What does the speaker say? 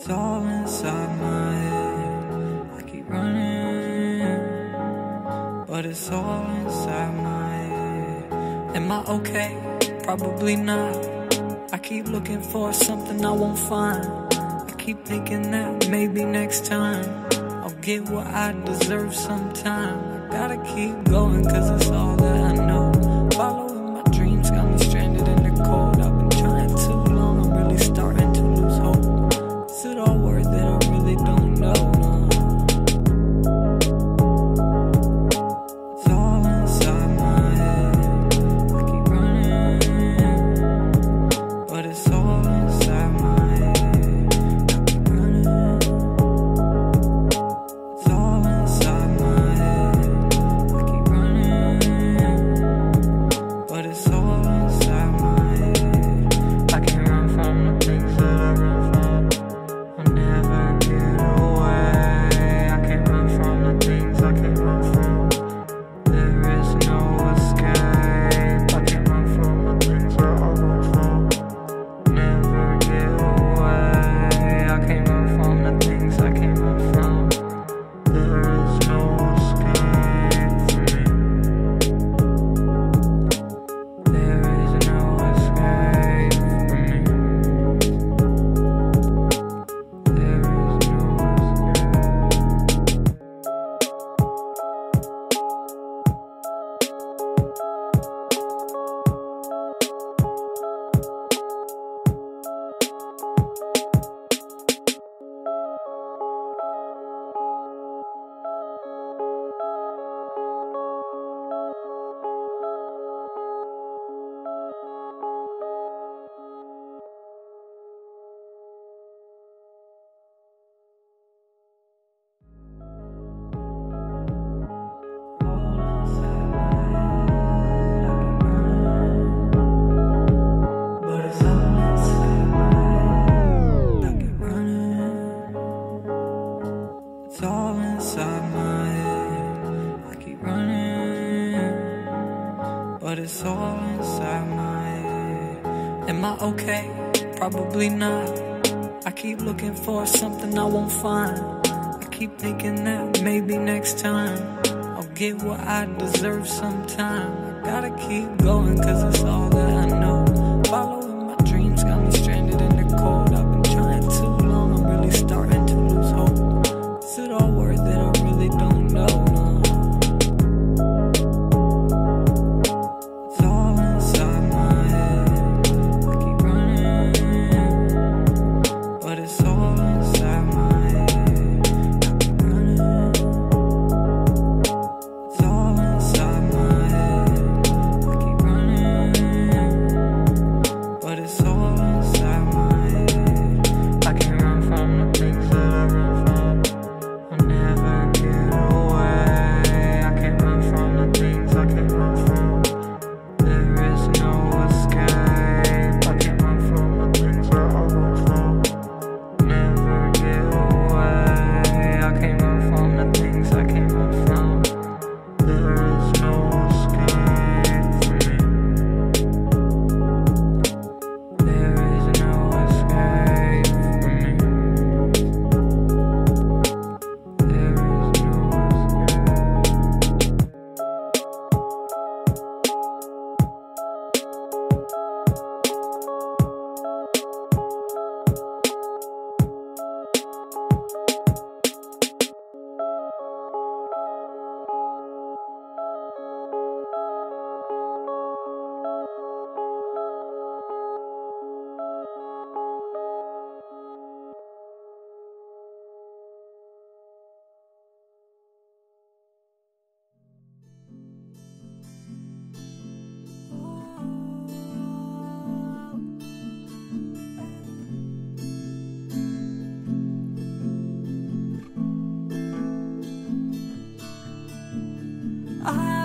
It's all inside my head. I keep running, but it's all inside my head. Am I okay? Probably not. I keep looking for something I won't find. I keep thinking that maybe next time I'll get what I deserve sometime. I gotta keep going cause it's all that I know. Following my dreams got me stranded in the cold. I've been trying too long, I'm really starting to lose hope. Is it all worth it? I really don't know, no. It's all inside my head. I keep running, but it's all inside my head. I keep running. It's all inside my head. I keep running, but it's all inside my head. I can't run from the things that I run from. I'll never get away. I can't run from the things I can't run from. There is no escape. I can't run from the things that I run from. Never get away. I can't run from the things I can't run from. There is no escape for me. There is no escape for me. There is no escape. But it's all inside my head. I keep running. It's all inside my head. I keep running, but it's all inside my head. Am I okay? Probably not. I keep looking for something I won't find. I keep thinking that maybe next time I'll get what I deserve sometime. I gotta keep going cause it's all that I know. Following my dreams got me stranded in the cold. I've been trying too long, I'm really starting to lose hope. Is it all worth it? I really don't know, no. It's all inside my head. I keep running, but it's all inside my head. I keep running. It's all inside my head. I keep running, but it's all inside my head. I can't run from the things that I run from. I'll never get away. I can't run from the things I can't run from. There is no escape. I can't run from the things that I run from. Never get away. I can't run from the things I can't run from. There is no escape for me. There is no escape for me. There is no escape. I